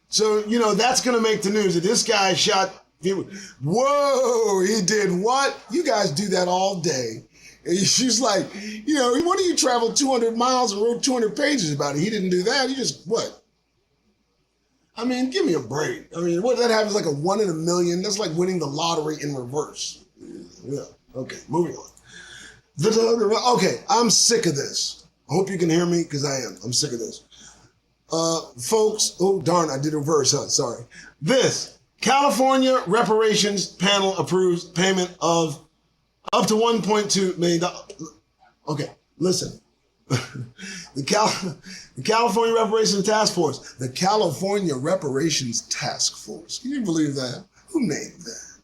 So, that's going to make the news that this guy shot. Whoa, he did what? You guys do that all day. And she's like, one of you traveled 200 miles and wrote 200 pages about it. He didn't do that. He just, what? I mean, give me a break. I mean, what that happens like a 1 in a million. That's like winning the lottery in reverse. Yeah. Okay, moving on. Okay, I'm sick of this. I hope you can hear me because I am. I'm sick of this. Folks, oh darn, I did reverse, huh? Sorry. This California reparations panel approves payment of up to $1.2 million. Okay, Listen, the California Reparations Task Force, the California Reparations Task Force. Can you believe that? Who named that?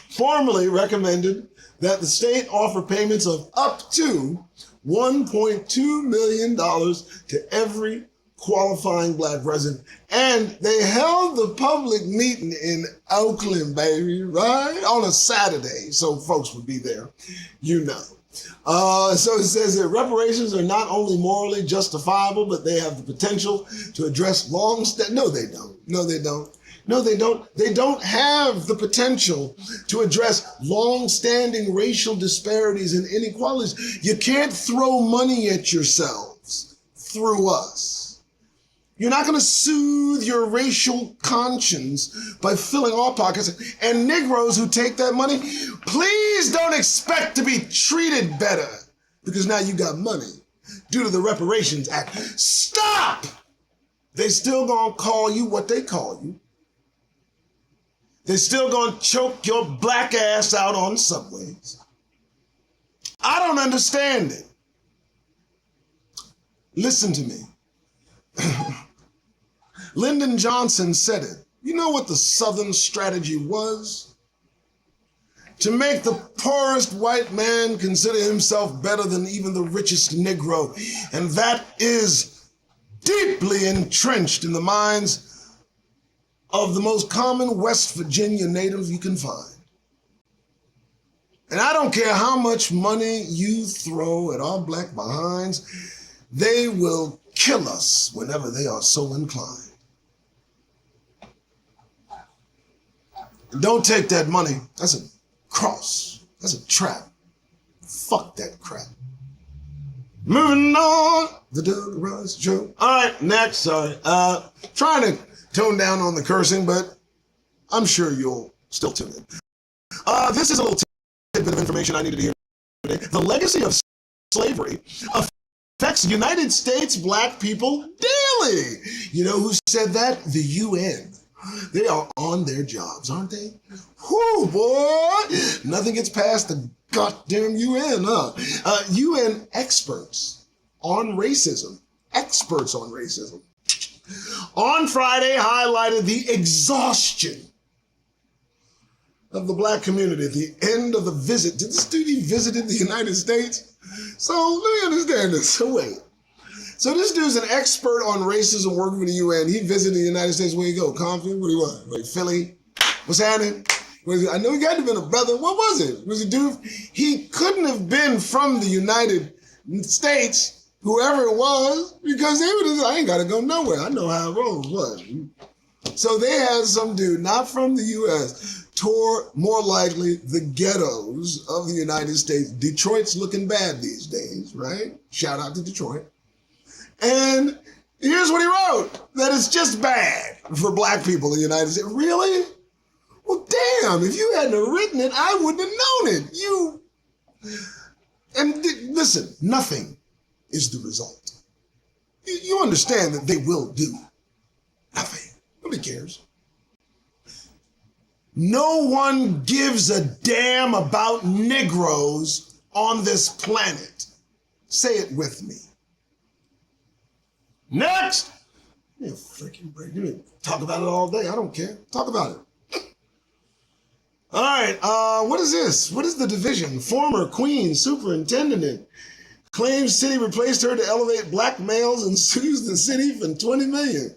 Formally recommended that the state offer payments of up to $1.2 million to every qualifying black resident. And they held the public meeting in Oakland, baby, right? On a Saturday, so folks would be there, you know. So it says that reparations are not only morally justifiable, but they have the potential to address No, they don't. No, they don't. No, they don't. They don't have the potential to address long-standing racial disparities and inequalities. You can't throw money at yourselves through us. You're not going to soothe your racial conscience by filling all pockets. And Negroes who take that money, please don't expect to be treated better because now you got money due to the Reparations Act. Stop! They still going to call you what they call you. They're still going to choke your black ass out on subways. I don't understand it. Listen to me. Lyndon Johnson said it. You know what the Southern strategy was? To make the poorest white man consider himself better than even the richest Negro. And that is deeply entrenched in the minds of the most common West Virginia natives you can find. And I don't care how much money you throw at our black behinds, they will kill us whenever they are so inclined. Don't take that money. That's a cross. That's a trap. Fuck that crap. Moving on. The Doug Rice Show. All right, next. Sorry. Trying to tone down on the cursing, but I'm sure you'll still tune in. This is a little tidbit of information I needed to hear today. The legacy of slavery affects United States black people daily. You know who said that? The UN. They are on their jobs, aren't they? Whoo, boy! Nothing gets past the goddamn UN, huh? UN experts on racism, on Friday highlighted the exhaustion of the black community at the end of the visit. Did this dude he visited the United States? So let me understand this. So wait. So this dude's an expert on racism working for the UN. He visited the United States. Where you go? Compton? What do you want? Like Philly? What's happening? I know he got to have been a brother. What was it? Was it dude? He couldn't have been from the United States, whoever it was, because they would have said, I ain't got to go nowhere. I know how it rolls. What? So they had some dude, not from the U.S., tour more likely the ghettos of the United States. Detroit's looking bad these days, right? Shout out to Detroit. And here's what he wrote, that it's just bad for black people in the United States. Really? Well, damn, if you hadn't written it, I wouldn't have known it. And listen, nothing is the result. You understand that they will do nothing. Nobody cares. No one gives a damn about Negroes on this planet. Say it with me. Next! Yeah, freaking break. You can talk about it all day. I don't care. Talk about it. All right, what is this? What is the division? Former Queen Superintendent claims city replaced her to elevate black males and sues the city for $20 million.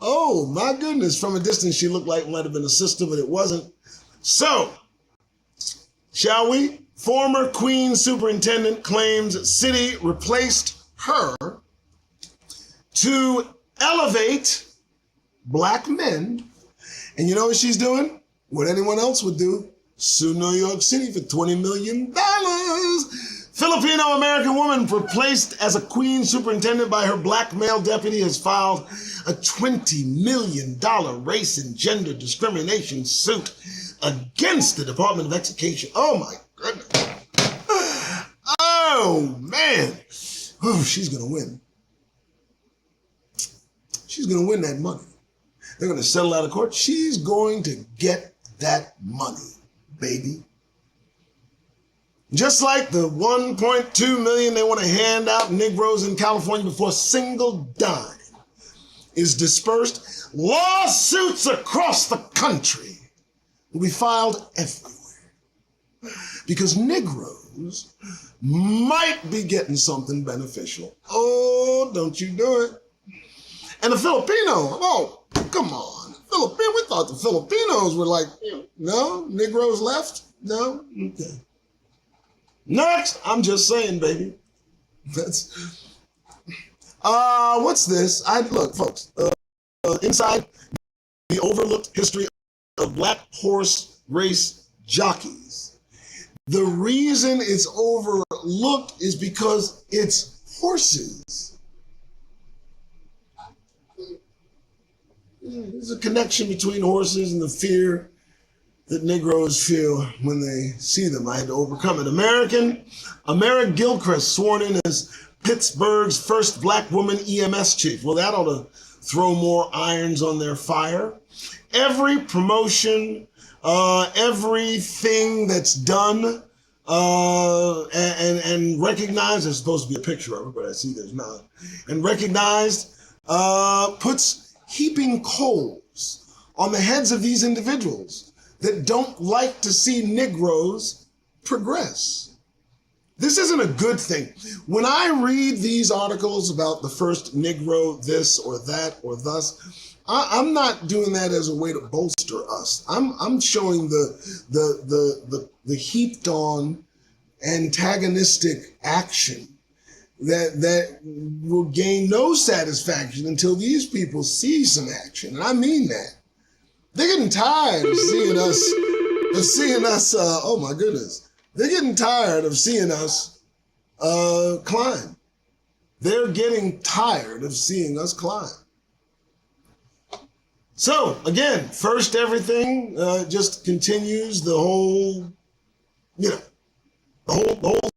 Oh, my goodness. From a distance, she looked like might have been a sister, but it wasn't. So, shall we? Former Queen Superintendent claims city replaced her to elevate black men. And you know what she's doing? What anyone else would do. Sue New York City for $20 million. Filipino-American woman replaced as a queen superintendent by her black male deputy has filed a $20 million race and gender discrimination suit against the Department of Education. Oh my goodness. Oh man. Oh, she's gonna win. She's going to win that money. They're going to settle out of court. She's going to get that money, baby. Just like the 1.2 million they want to hand out Negroes in California before a single dime is dispersed, lawsuits across the country will be filed everywhere because Negroes might be getting something beneficial. Oh, don't you do it. And the Filipino, oh, come on. We thought the Filipinos were like, no, Negroes left? No? Okay. Next, I'm just saying, baby. That's, what's this? Look, folks, inside the overlooked history of black horse race jockeys. The reason it's overlooked is because it's horses. There's a connection between horses and the fear that Negroes feel when they see them. I had to overcome it. America Gilchrist, sworn in as Pittsburgh's first black woman EMS chief. Well, that ought to throw more irons on their fire. Every promotion, everything that's done and recognized, there's supposed to be a picture of her, but I see there's not, and recognized, puts heaping coals on the heads of these individuals that don't like to see Negroes progress. This isn't a good thing. When I read these articles about the first Negro this or that or thus, I'm not doing that as a way to bolster us. I'm showing the heaped on antagonistic action that will gain no satisfaction until these people see some action. And I mean that. They're getting tired of seeing us, oh my goodness. They're getting tired of seeing us climb. They're getting tired of seeing us climb. So again, first everything just continues the whole, the whole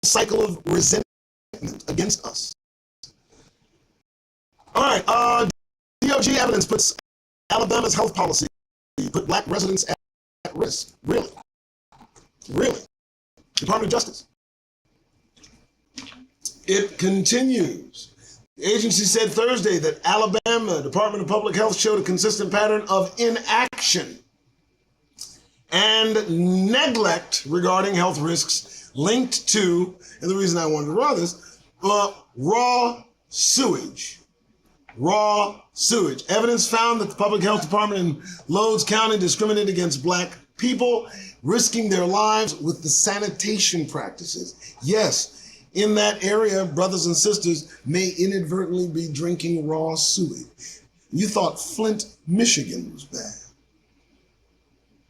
cycle of resentment against us. All right, DOJ evidence puts Alabama's health policy put black residents at risk. Really? Department of Justice. It continues. The agency said Thursday that Alabama Department of Public Health showed a consistent pattern of inaction and neglect regarding health risks linked to, and the reason I wanted to draw this, raw sewage. Raw sewage. Evidence found that the public health department in Lowndes County discriminated against black people, risking their lives with the sanitation practices. Yes, in that area, brothers and sisters may inadvertently be drinking raw sewage. You thought Flint, Michigan was bad.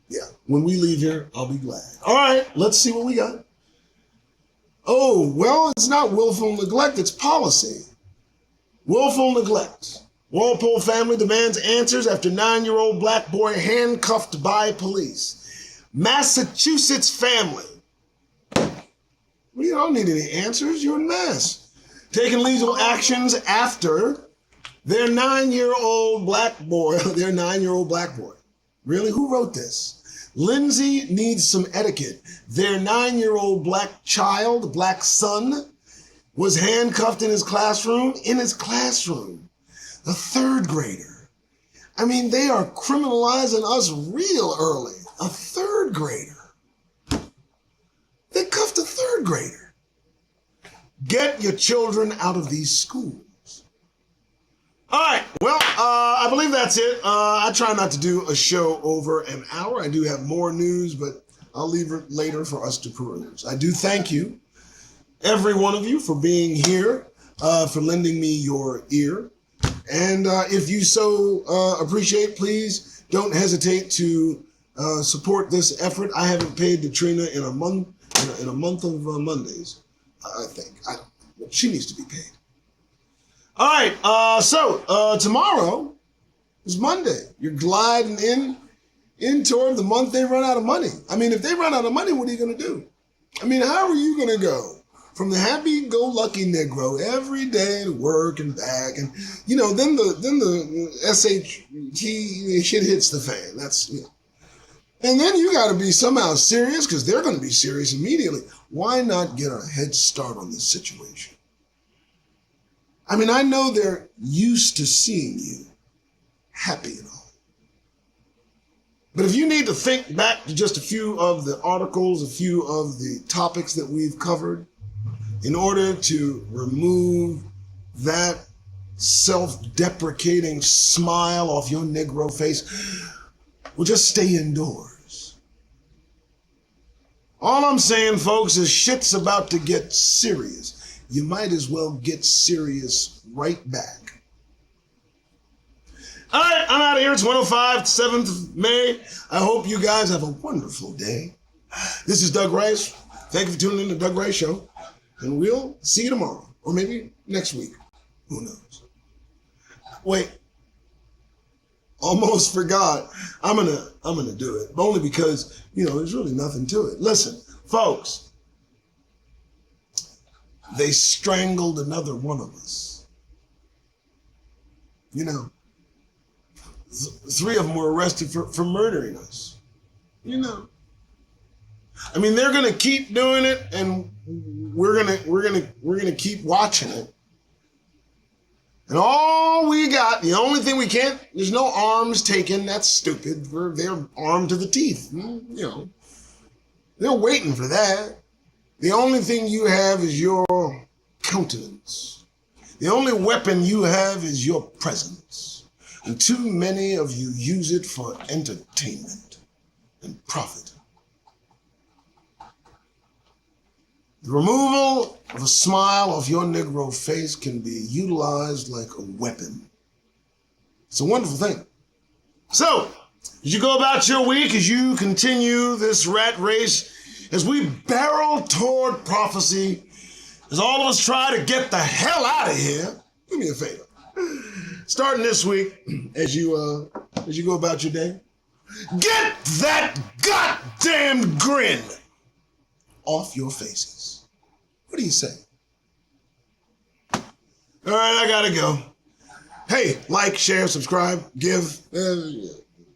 Yeah, when we leave here, I'll be glad. All right, let's see what we got. Oh, well, it's not willful neglect, it's policy. Willful neglect. Walpole family demands answers after 9-year-old black boy handcuffed by police. Massachusetts family. Well, you don't need any answers. You're in Mass. Taking legal actions after their 9-year-old black boy, Really? Who wrote this? Lindsay needs some etiquette. Their 9-year-old black son, was handcuffed in his classroom. A third grader. I mean, they are criminalizing us real early. A third grader. They cuffed a third grader. Get your children out of these schools. All right, well, I believe that's it. I try not to do a show over an hour. I do have more news, but I'll leave it later for us to peruse. I do thank you, every one of you, for being here, for lending me your ear. And if you so appreciate, please don't hesitate to support this effort. I haven't paid Katrina in a month of Mondays, I think. She needs to be paid. All right, so tomorrow is Monday. You're gliding in toward the month they run out of money. I mean, if they run out of money, what are you going to do? I mean, how are you going to go from the happy-go-lucky Negro every day to work and back, and then the SHT shit hits the fan. That's And then you got to be somehow serious because they're going to be serious immediately. Why not get a head start on this situation? I mean, I know they're used to seeing you happy and all. But if you need to think back to just a few of the articles, a few of the topics that we've covered, in order to remove that self-deprecating smile off your Negro face, well, just stay indoors. All I'm saying, folks, is shit's about to get serious. You might as well get serious right back. All right, I'm out of here. It's 105, 7th of May. I hope you guys have a wonderful day. This is Doug Rice. Thank you for tuning in to Doug Rice Show. And we'll see you tomorrow, or maybe next week. Who knows? Wait, almost forgot. I'm gonna do it, but only because, there's really nothing to it. Listen, folks, they strangled another one of us. 3 of them were arrested for murdering us. I mean, they're gonna keep doing it, and we're gonna keep watching it. And all we got, the only thing we can't, there's no arms taken. That's stupid. They're armed to the teeth. They're waiting for that. The only thing you have is your countenance. The only weapon you have is your presence. And too many of you use it for entertainment and profit. The removal of a smile off your Negro face can be utilized like a weapon. It's a wonderful thing. So, as you go about your week, as you continue this rat race, as we barrel toward prophecy, as all of us try to get the hell out of here, do me a favor. Starting this week, as you go about your day, get that goddamn grin off your faces. What do you say? All right, I gotta go. Hey, like, share, subscribe, give.